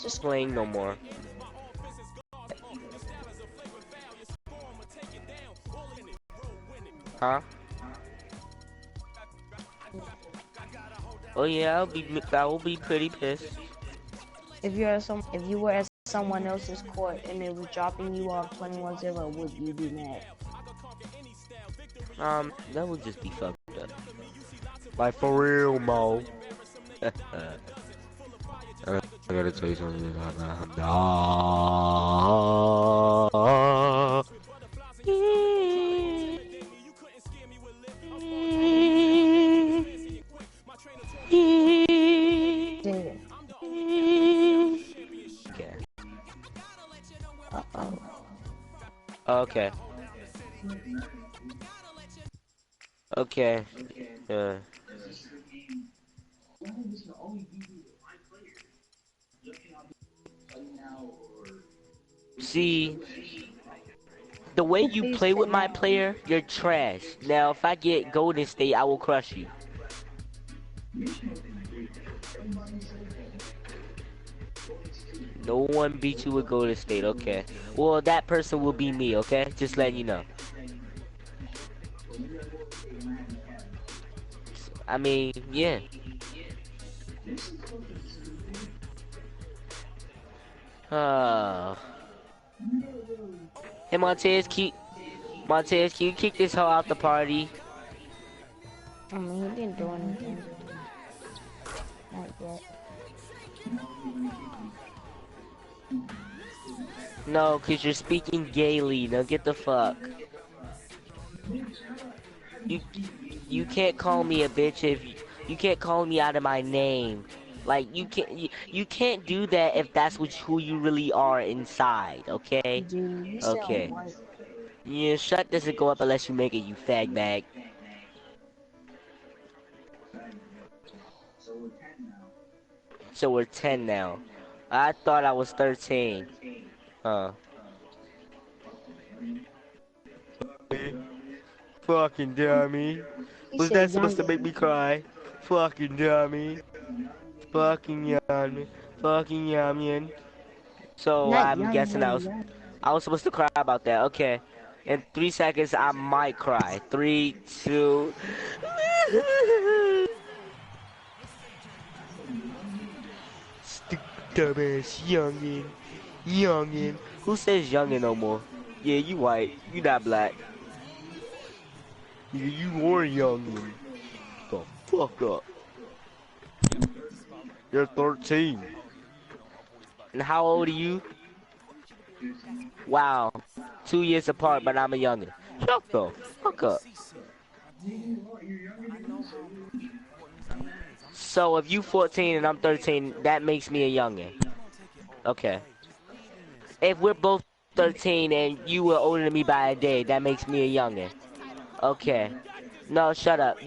just playing no more. Huh? Oh yeah, I will be pretty pissed. If you were at someone else's court and it was dropping you off 21-0, would you be mad? That would just be fucked up. Like for real, Mo. I gotta tell you something. Dead. Okay. Uh-oh. Okay. Okay. See, the way you Please play stay with my out. player, you're trash. Now, if I get Golden State, I will crush you. No one beat you with Golden State, okay. Well, that person will be me, okay? Just letting you know. I mean, yeah. Hey, Montez, can you kick this hoe out the party? I mean, he didn't do anything. Not yet. No, because you're speaking gaily. Now get the fuck. You can't call me a bitch if you can't call me out of my name. Like you can't do that if that's who you really are inside, okay? Dude, you sound Okay. white. Yeah, shut doesn't go up unless you make it, you fag bag. So we're 10 now. I thought I was 13. Huh. Fucking dummy. He Was said that supposed to younger. make me cry? Fucking dummy. Fucking yummy. Fucking yummy. So Not I'm young, guessing young, young. I was supposed to cry about that. Okay. In 3 seconds I might cry. 3, 2. Stupid dumbass youngin. Youngin. Who says youngin no more? Yeah, you white. You not black. You are youngin. The fuck up. You're 13. And how old are you? Wow. 2 years apart, but I'm a youngin. Shut the fuck up. So if you 14 and I'm 13, that makes me a youngin. Okay. If we're both 13 and you were older than me by a day, that makes me a youngin. Okay. No, shut up.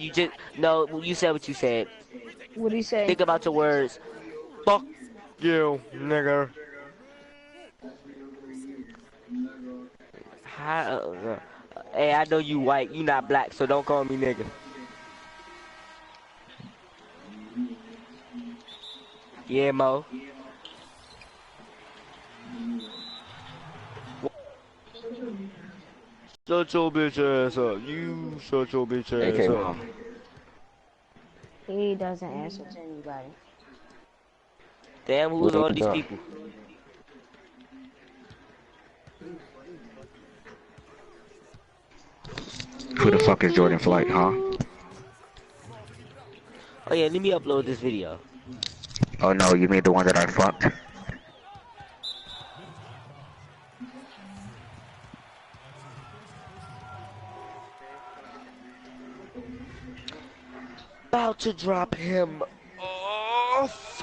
No, you said what you said. What'd he say? Think about your words. Fuck you, nigger. Hey, I know you white, you not black, so don't call me nigger. Yeah, Mo. Shut your bitch ass up. You shut your bitch ass up. He doesn't answer to anybody. Damn, who's all these people? Who the fuck is Jordan Flight, huh? Oh yeah, let me upload this video. Oh no, you mean the one that I fucked? About to drop him off.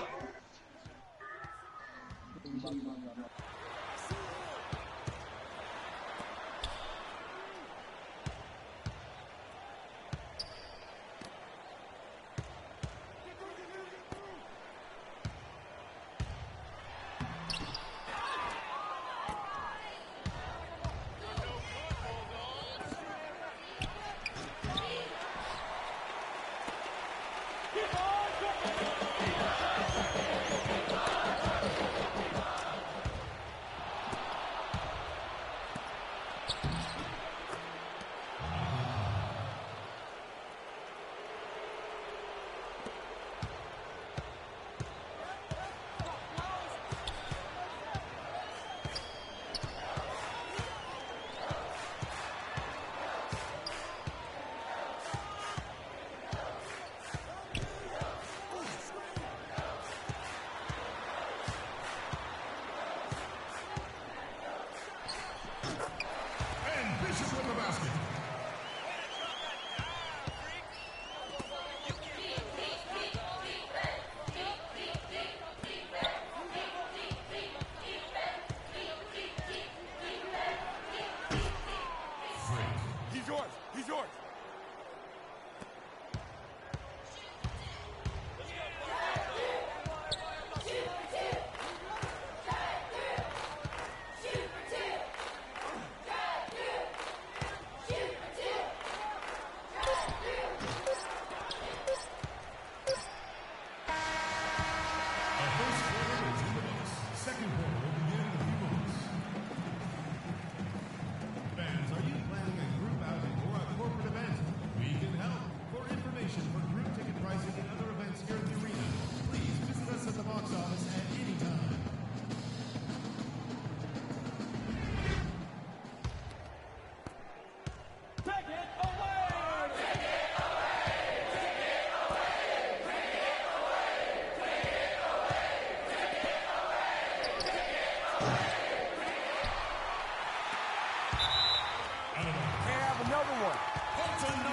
Have another one.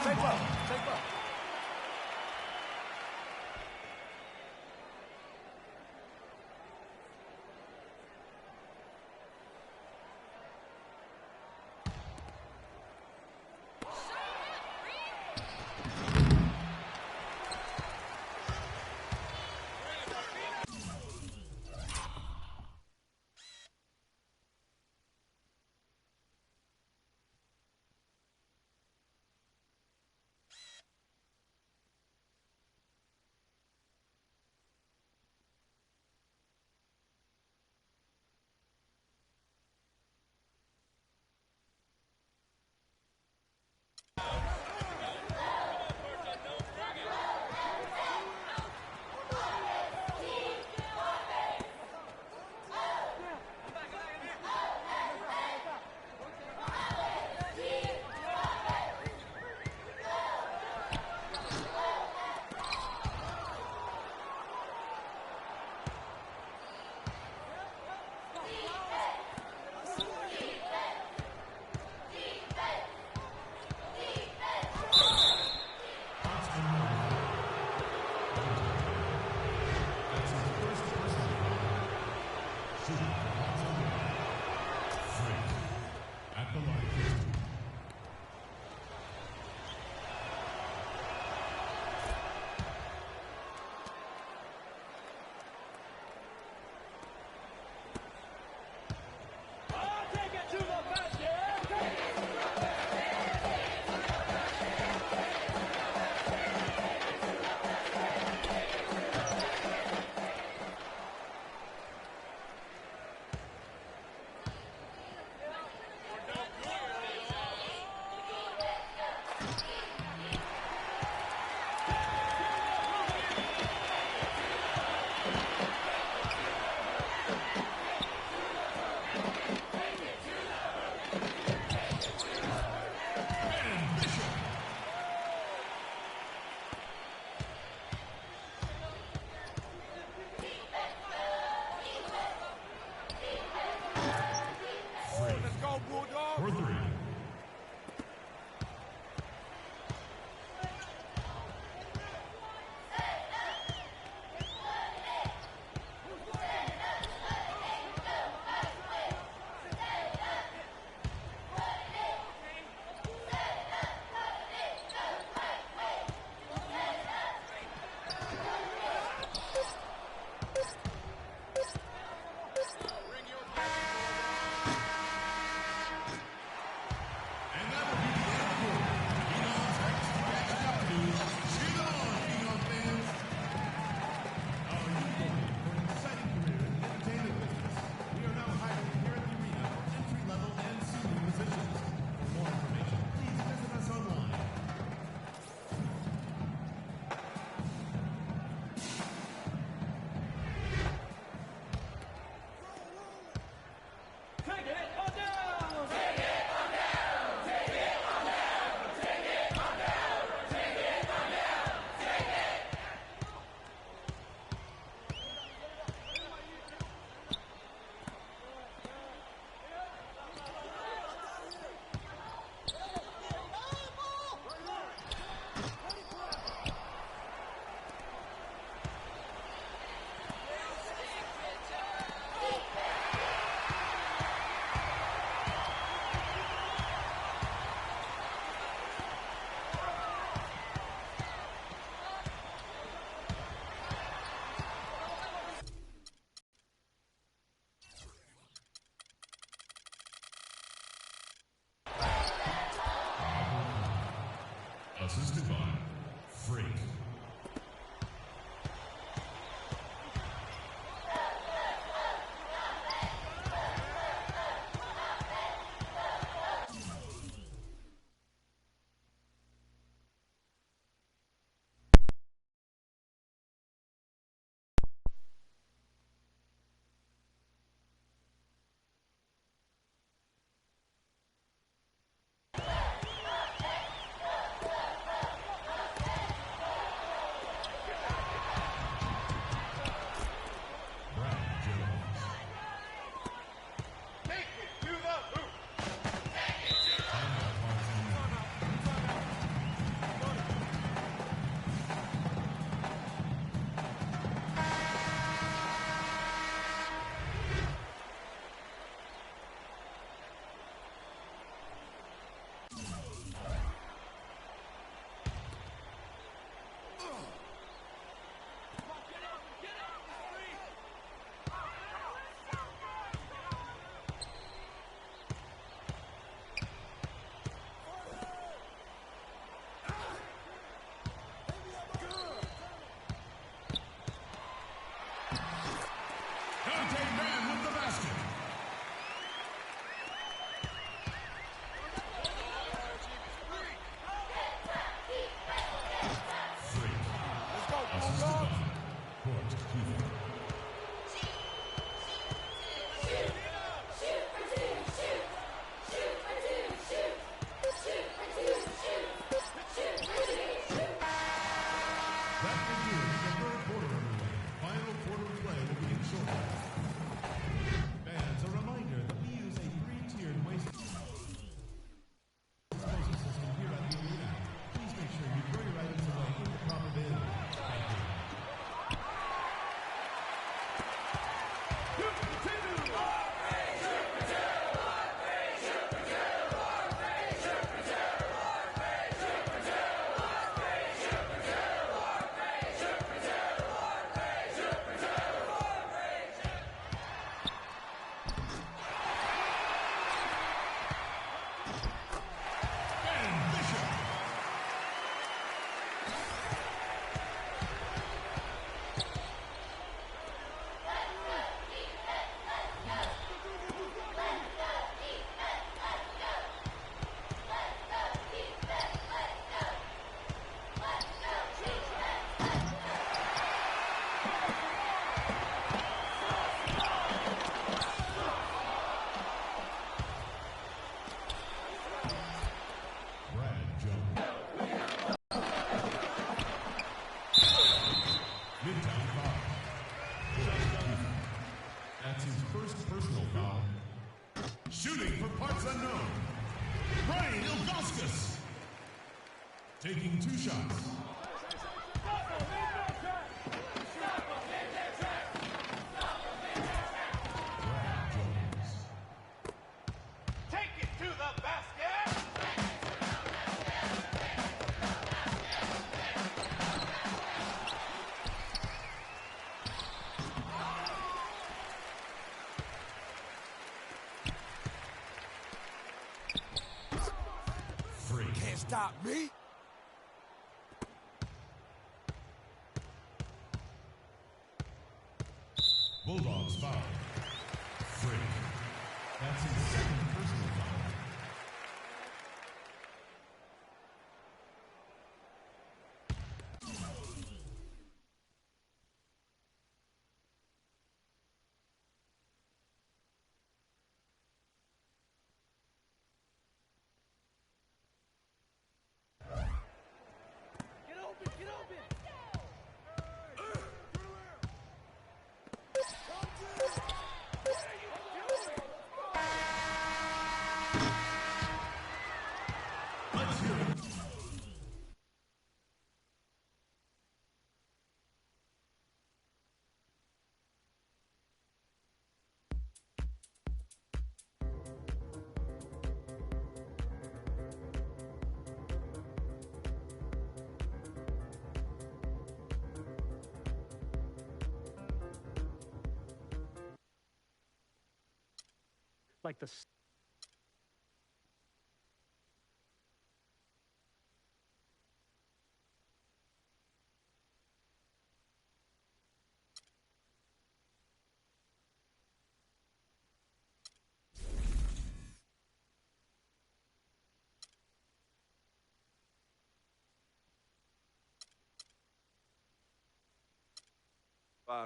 Take up. Take up. That's his first personal foul. Shooting for parts unknown, Brian Ilgauskas. Taking 2 shots. Can't stop me. Bulldogs foul. Frick. That's his second personal foul. Like the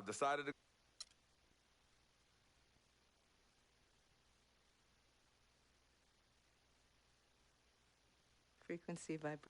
decided to. Frequency vibration.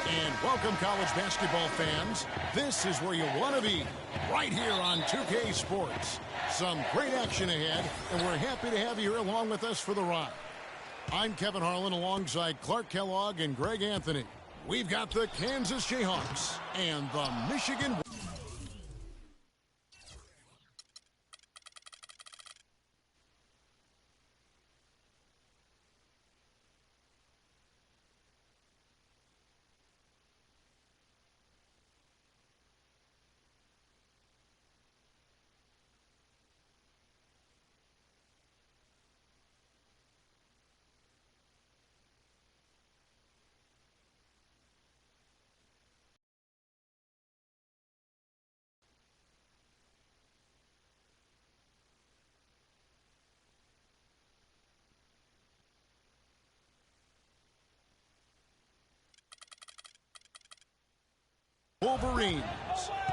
And welcome, college basketball fans. This is where you want to be, right here on 2K Sports. Some great action ahead, and we're happy to have you here along with us for the ride. I'm Kevin Harlan alongside Clark Kellogg and Greg Anthony. We've got the Kansas Jayhawks and the Michigan... Wolverines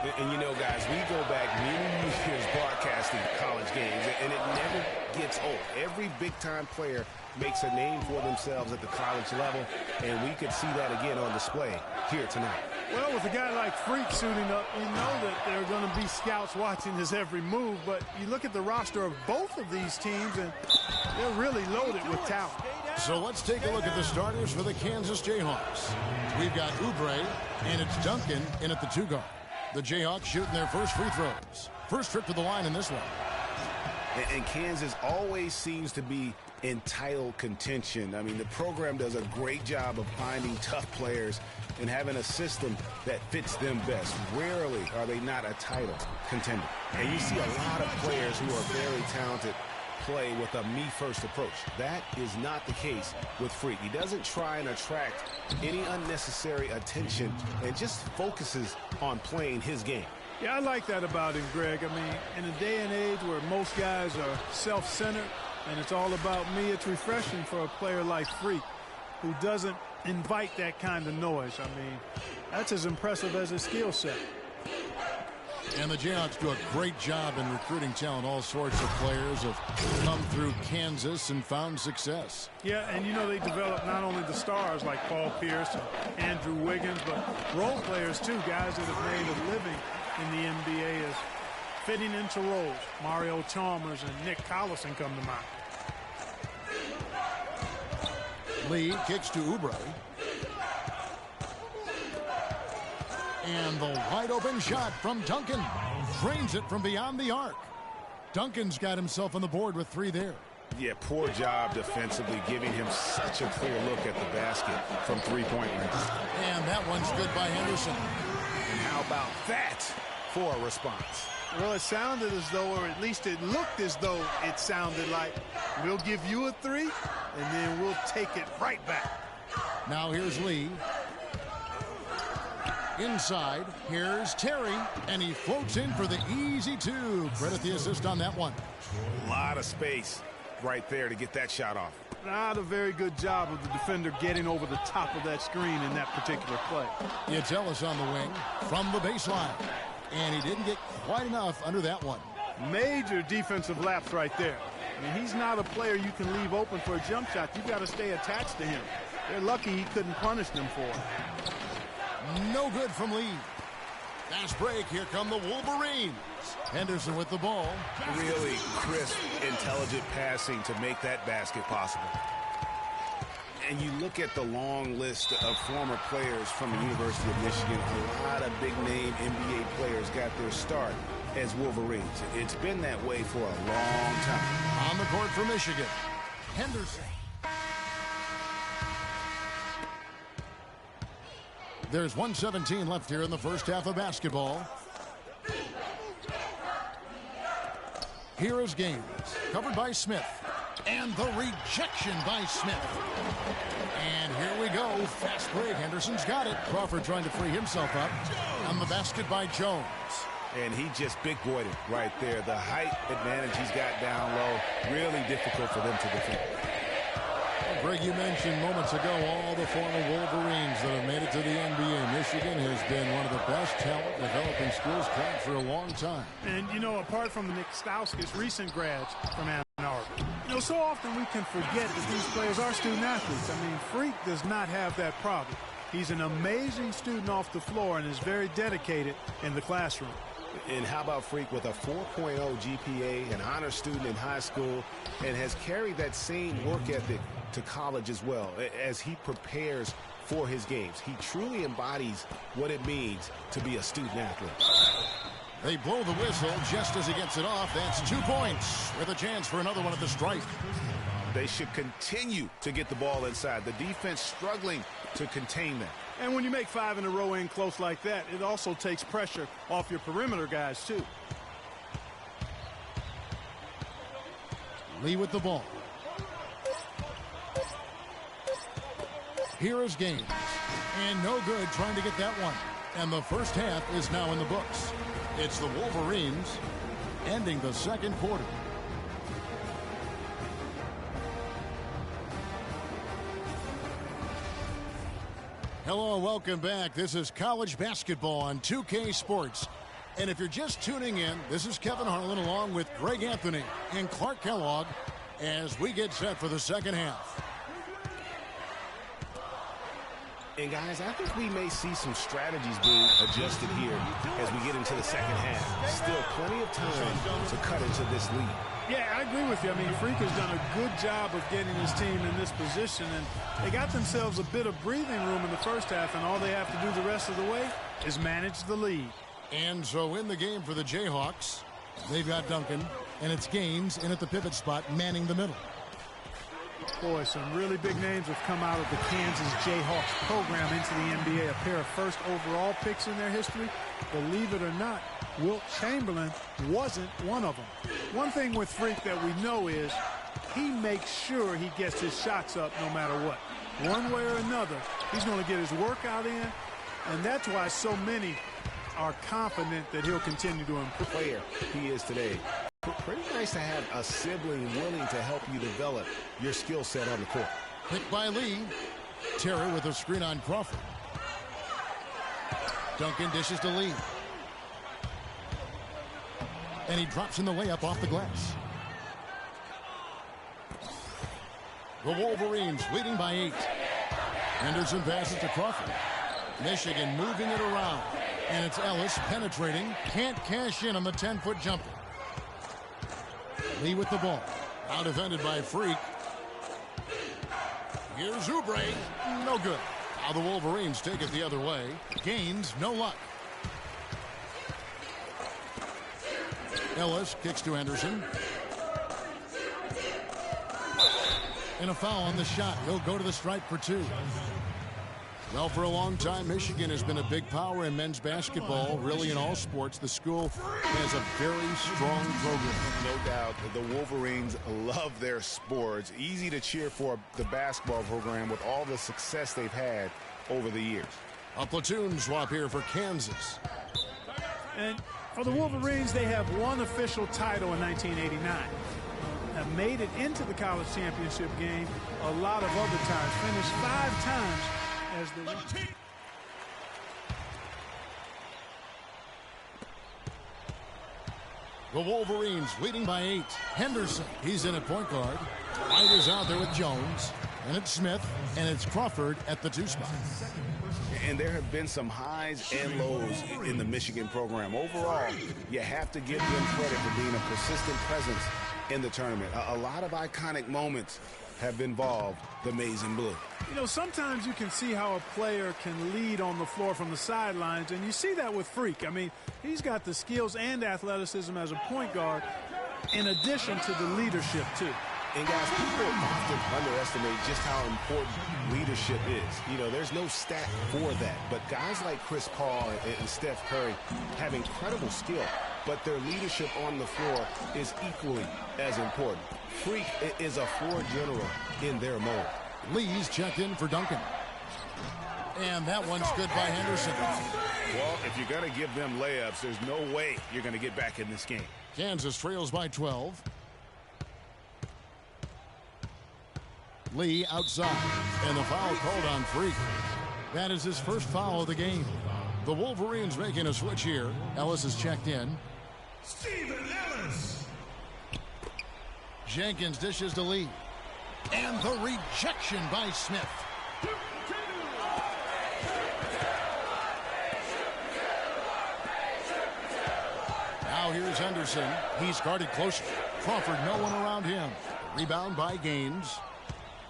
And you know, guys, we go back many years broadcasting college games, and it never gets old. Every big-time player makes a name for themselves at the college level, and we could see that again on display here tonight. Well, with a guy like Freak suiting up, you know that there are going to be scouts watching his every move, but you look at the roster of both of these teams, and they're really loaded with talent. So let's take a look at the starters for the Kansas Jayhawks. We've got Oubre, and it's Duncan in at the 2 guard. The Jayhawks shooting their first free throws. First trip to the line in this one. And Kansas always seems to be in title contention. I mean, the program does a great job of finding tough players and having a system that fits them best. Rarely are they not a title contender. And you see a lot of players who are very talented play with a me-first approach. That is not the case with Freak. He doesn't try and attract any unnecessary attention and just focuses on playing his game. Yeah, I like that about him, Greg. I mean, in a day and age where most guys are self-centered and it's all about me, it's refreshing for a player like Freak who doesn't invite that kind of noise. I mean, that's as impressive as his skill set. And the Jayhawks do a great job in recruiting talent. All sorts of players have come through Kansas and found success. Yeah, and you know they develop not only the stars like Paul Pierce and Andrew Wiggins, but role players too, guys that have made a living in the NBA as fitting into roles. Mario Chalmers and Nick Collison come to mind. Lee kicks to Oubre. And the wide open shot from Duncan. Drains it from beyond the arc. Duncan's got himself on the board with 3 there. Yeah, poor job defensively, giving him such a clear look at the basket from 3-point range. And that one's good by Henderson. And how about that for a response? Well, it sounded as though, or at least it looked as though it sounded like, we'll give you a 3, and then we'll take it right back. Now here's Lee. Inside, here's Terry, and he floats in for the easy 2. Credit the assist on that one. A lot of space right there to get that shot off. Not a very good job of the defender getting over the top of that screen in that particular play. It's Ellis on the wing from the baseline. And he didn't get quite enough under that one. Major defensive lapse right there. I mean, he's not a player you can leave open for a jump shot. You've got to stay attached to him. They're lucky he couldn't punish them for it. No good from Lee. Fast break. Here come the Wolverines. Henderson with the ball. Really crisp, intelligent passing to make that basket possible. And you look at the long list of former players from the University of Michigan, a lot of big-name NBA players got their start as Wolverines. It's been that way for a long time. On the court for Michigan, Henderson. There's 1:17 left here in the first half of basketball. Here is Gaines, covered by Smith. And the rejection by Smith. And here we go. Fast break. Henderson's got it. Crawford trying to free himself up. On the basket by Jones. And he just big-boyed it right there. The height advantage he's got down low, really difficult for them to defend. Greg, you mentioned moments ago all the former Wolverines that have made it to the NBA. Michigan has been one of the best talent developing schools for a long time. And, you know, apart from the Nick Stauskas, recent grads from Ann Arbor, you know, so often we can forget that these players are student athletes. I mean, Freak does not have that problem. He's an amazing student off the floor and is very dedicated in the classroom. And how about Freak with a 4.0 GPA, an honor student in high school, and has carried that same work ethic to college as well as he prepares for his games. He truly embodies what it means to be a student athlete. They blow the whistle just as he gets it off. That's 2 points with a chance for another one at the stripe. They should continue to get the ball inside. The defense struggling to contain them. And when you make 5 in a row in close like that, it also takes pressure off your perimeter guys, too. Lee with the ball. Here is Gaines. And no good trying to get that one. And the first half is now in the books. It's the Wolverines ending the second quarter. Hello, welcome back. This is college basketball on 2K Sports. And if you're just tuning in, this is Kevin Harlan along with Greg Anthony and Clark Kellogg as we get set for the second half. And guys, I think we may see some strategies being adjusted here as we get into the second half. Still plenty of time to cut into this lead. Yeah, I agree with you. I mean, Freak has done a good job of getting his team in this position, and they got themselves a bit of breathing room in the first half, and all they have to do the rest of the way is manage the lead. And so in the game for the Jayhawks, they've got Duncan, and it's Gaines in at the pivot spot, manning the middle. Boy, some really big names have come out of the Kansas Jayhawks program into the NBA. A pair of first overall picks in their history. Believe it or not, Wilt Chamberlain wasn't one of them. One thing with Freak that we know is he makes sure he gets his shots up no matter what. One way or another, he's going to get his workout in, and that's why so many are confident that he'll continue to improve. Player he is today. Pretty nice to have a sibling willing to help you develop your skill set on the court. Picked by Lee. Terry with a screen on Crawford. Duncan dishes to Lee. And he drops in the layup off the glass. The Wolverines leading by 8. Henderson passes to Crawford. Michigan moving it around. And it's Ellis penetrating. Can't cash in on the 10-foot jumper. Lee with the ball. Now defended by Freak. Here's Oubre. No good. Now the Wolverines take it the other way. Gaines, no luck. Ellis kicks to Henderson. And a foul on the shot. He'll go to the stripe for 2. Well, for a long time, Michigan has been a big power in men's basketball, really in all sports. The school has a very strong program. No doubt, the Wolverines love their sports. Easy to cheer for the basketball program with all the success they've had over the years. A platoon swap here for Kansas. And for the Wolverines, they have one official title in 1989. Have made it into the college championship game a lot of other times. Finished 5 times as the Wolverines leading by 8. Henderson, he's in at point guard. White is out there with Jones. And it's Smith, and it's Crawford at the 2 spot. And there have been some highs and lows in the Michigan program. Overall, you have to give them credit for being a persistent presence in the tournament. A lot of iconic moments have involved the Maize and Blue. You know, sometimes you can see how a player can lead on the floor from the sidelines, and you see that with Freak. I mean, he's got the skills and athleticism as a point guard in addition to the leadership, too. And guys, people often underestimate just how important leadership is. You know, there's no stat for that, but guys like Chris Paul and Steph Curry have incredible skill, but their leadership on the floor is equally as important. Freak is a floor general in their mold. Lee's checked in for Duncan. And that one's good by Henderson. Well, if you're going to give them layups, there's no way you're going to get back in this game. Kansas trails by 12. Lee outside, and the foul called on Freak. That is his first foul of the game. The Wolverines making a switch here. Ellis is checked in. Steven Ellis. Jenkins dishes to Lee. And the rejection by Smith. Now here's Henderson. He's guarded closer. Crawford, no one around him. Rebound by Gaines.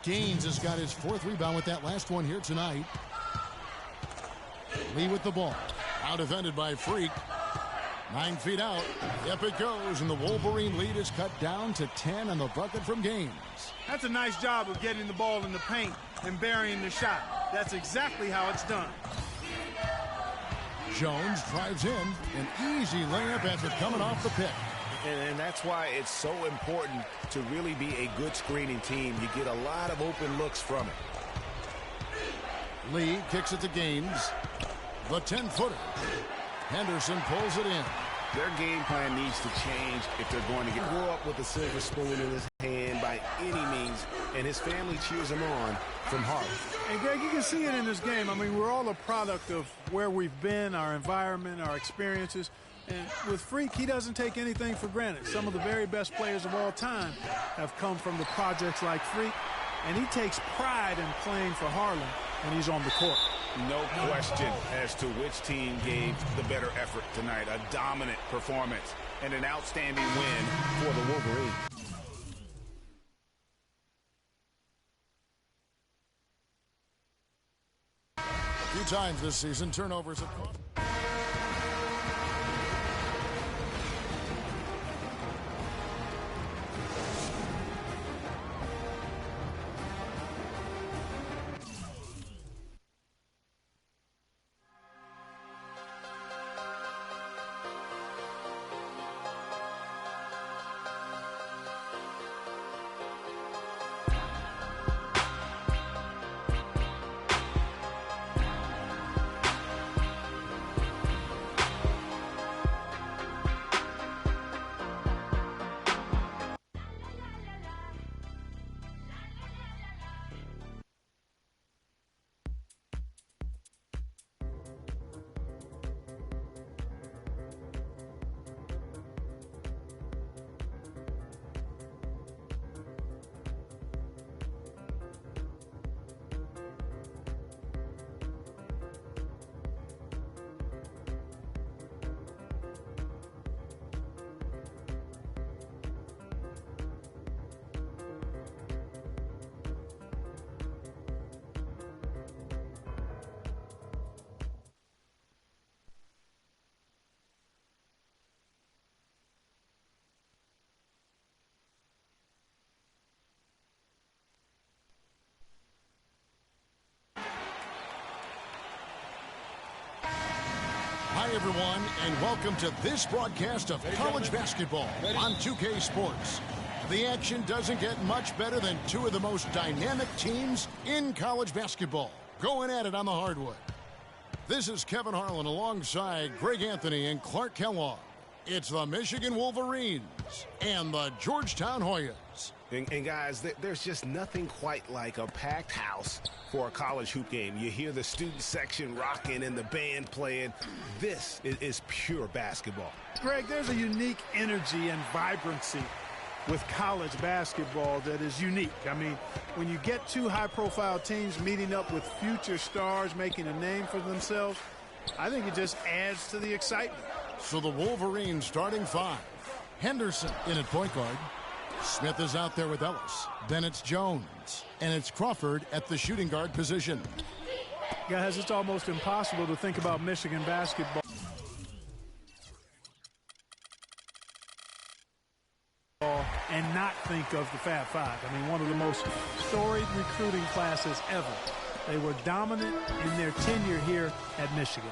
Gaines has got his 4th rebound with that last one here tonight. Lee with the ball. Now defended by Freak. 9 feet out. Up it goes, and the Wolverine lead is cut down to 10 on the bucket from Gaines. That's a nice job of getting the ball in the paint and burying the shot. That's exactly how it's done. Jones drives in. An easy layup after coming off the pick. And that's why it's so important to really be a good screening team. You get a lot of open looks from it. Lee kicks it to Gaines. The 10-footer. Henderson pulls it in. Their game plan needs to change if they're going to grow up with a silver spoon in his hand by any means, and his family cheers him on from heart. And Greg, you can see it in this game. I mean, we're all a product of where we've been, our environment, our experiences. And with Freak, he doesn't take anything for granted. Some of the very best players of all time have come from the projects like Freak, and he takes pride in playing for Harlem when he's on the court. No question as to which team gave the better effort tonight. A dominant performance and an outstanding win for the Wolverines. A few times this season, turnovers have cost. Hi, everyone, and welcome to this broadcast of college basketball on 2K Sports. The action doesn't get much better than two of the most dynamic teams in college basketball going at it on the hardwood. This is Kevin Harlan alongside Greg Anthony and Clark Kellogg. It's the Michigan Wolverines and the Georgetown Hoyas. And guys, there's just nothing quite like a packed house for a college hoop game. You hear the student section rocking and the band playing. This is pure basketball. Greg, there's a unique energy and vibrancy with college basketball that is unique. I mean, when you get two high-profile teams meeting up with future stars making a name for themselves, I think it just adds to the excitement. So the Wolverines starting five. Henderson in at point guard. Smith is out there with Ellis. Then it's Jones. And it's Crawford at the shooting guard position. Guys, it's almost impossible to think about Michigan basketball and not think of the Fab Five. I mean, one of the most storied recruiting classes ever. They were dominant in their tenure here at Michigan.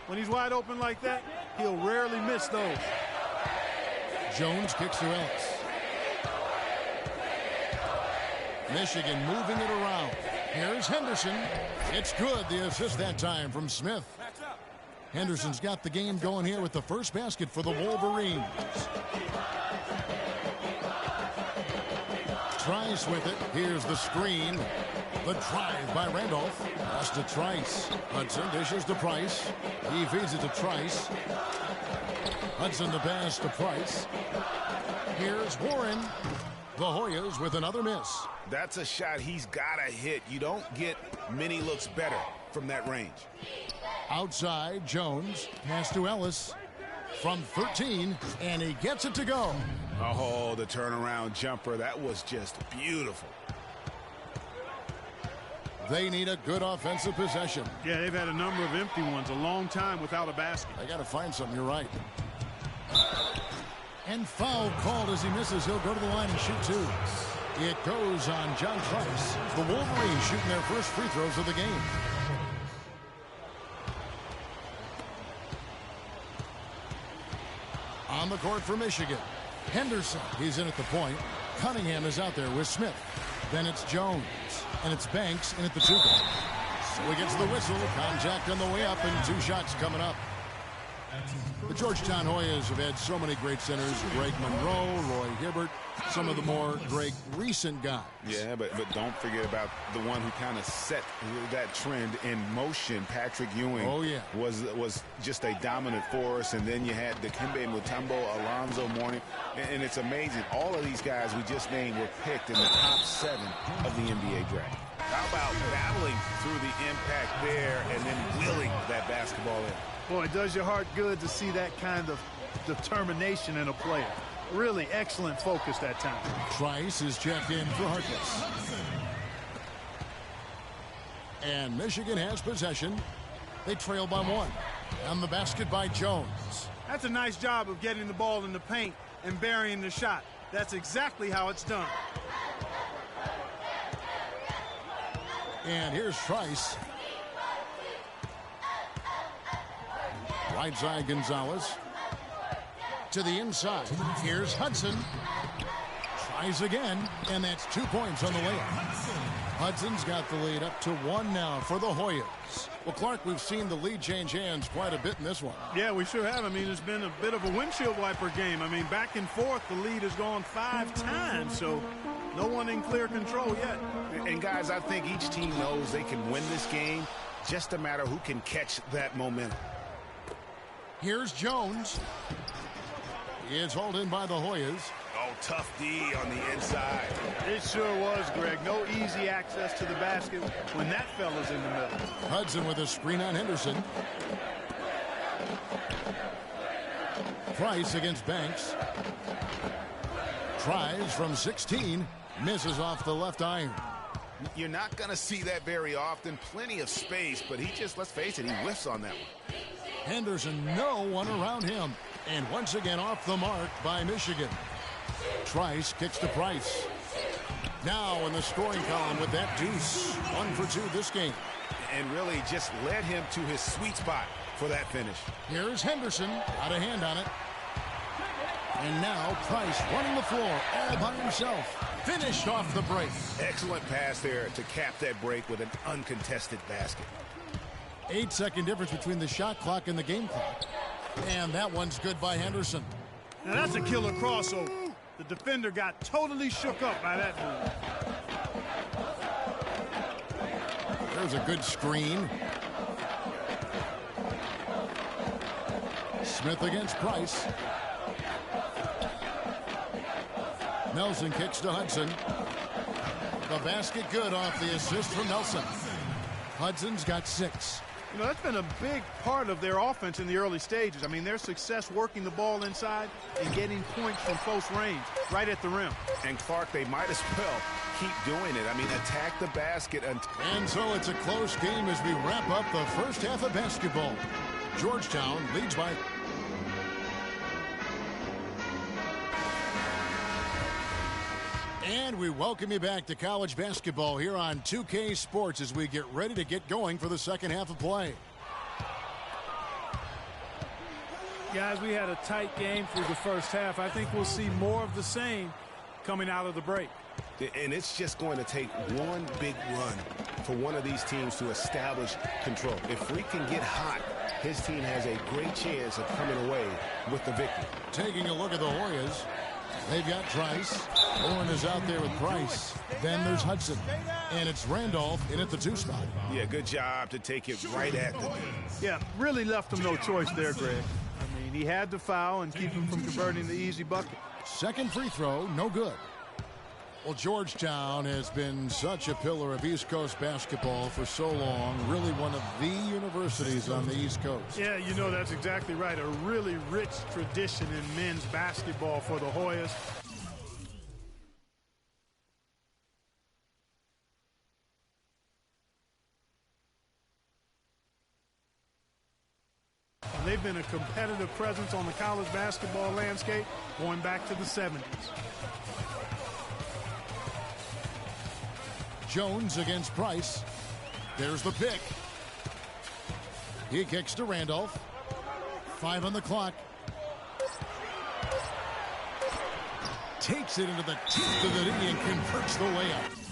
When he's wide open like that, he'll rarely miss those. Jones kicks to Ellis. Michigan moving it around. Here's Henderson. It's good. The assist that time from Smith. Henderson's got the game going here with the first basket for the Wolverines. Trice with it. Here's the screen. The drive by Randolph. Pass to Trice. Hudson dishes to Price. He feeds it to Trice. Hudson the pass to Price. Here's Warren. The Hoyas with another miss. That's a shot he's got to hit. You don't get many looks better from that range. Outside, Jones. Pass to Ellis. From 13, and he gets it to go. Oh, the turnaround jumper. That was just beautiful. They need a good offensive possession. Yeah, they've had a number of empty ones, a long time without a basket. They got to find something, you're right. And foul called as he misses. He'll go to the line and shoot two. It goes on John Trice. The Wolverines shooting their first free throws of the game. On the court for Michigan. Henderson, he's in at the point. Cunningham is out there with Smith. Then it's Jones. And it's Banks in at the two-guard. So he gets the whistle. Contact on the way up and two shots coming up. The Georgetown Hoyas have had so many great centers. Greg Monroe, Roy Hibbert, some of the more great recent guys. Yeah, but don't forget about the one who kind of set that trend in motion. Patrick Ewing was just a dominant force. And then you had Dikembe Mutombo, Alonzo Mourning. And it's amazing. All of these guys we just named were picked in the top 7 of the NBA draft. How about battling through the impact there and then wheeling that basketball in? Boy, it does your heart good to see that kind of determination in a player. Really excellent focus that time. Trice is checked in for Harkless. And Michigan has possession. They trail by 1. On the basket by Jones. That's a nice job of getting the ball in the paint and burying the shot. That's exactly how it's done. And here's Trice. Right side Gonzalez. To the inside. Here's Hudson. Tries again. And that's 2 points on the layup. Hudson's got the lead up to 1 now for the Hoyas. Well, Clark, we've seen the lead change hands quite a bit in this one. Yeah, we sure have. I mean, it's been a bit of a windshield wiper game. I mean, back and forth, the lead has gone 5 times, so no one in clear control yet. And, guys, I think each team knows they can win this game. Just a matter who can catch that momentum. Here's Jones. He is hauled in by the Hoyas. Oh, tough D on the inside. It sure was, Greg. No easy access to the basket when that fella's in the middle. Hudson with a screen on Henderson. Price against Banks. Tries from 16. Misses off the left iron. You're not going to see that very often. Plenty of space, but he just, let's face it, he whiffs on that one. Henderson, no one around him. And once again off the mark by Michigan. Trice kicks to Price. Now in the scoring column with that deuce. 1 for 2 this game. And really just led him to his sweet spot for that finish. Here's Henderson. Got a hand on it. And now Price running the floor all by himself. Finished off the break. Excellent pass there to cap that break with an uncontested basket. 8-second difference between the shot clock and the game clock. And that one's good by Henderson. Now that's a killer crossover. The defender got totally shook up by that move. There's a good screen. Smith against Price. Nelson kicks to Hudson. The basket good off the assist from Nelson. Hudson's got 6. You know, that's been a big part of their offense in the early stages. I mean, their success working the ball inside and getting points from close range, right at the rim. And Clark, they might as well keep doing it. I mean, attack the basket. And so it's a close game as we wrap up the first half of basketball. Georgetown leads by... And we welcome you back to college basketball here on 2K Sports as we get ready to get going for the second half of play. Guys, we had a tight game through the first half. I think we'll see more of the same coming out of the break. And it's just going to take one big run for one of these teams to establish control. If Freak can get hot, his team has a great chance of coming away with the victory. Taking a look at the Hoyas. They've got Trice. Owen is out there with Price. Then there's Hudson. And it's Randolph in at the 2 spot. Yeah, good job to take it right at the knee. Yeah, really left him no choice there, Greg. I mean, he had to foul and keep him from converting the easy bucket. Second free throw, no good. Well, Georgetown has been such a pillar of East Coast basketball for so long. Really one of the universities on the East Coast. Yeah, you know, that's exactly right. A really rich tradition in men's basketball for the Hoyas. They've been a competitive presence on the college basketball landscape going back to the 70s. Jones against Price. There's the pick. He kicks to Randolph. 5 on the clock. Takes it into the teeth of the knee and converts the layup.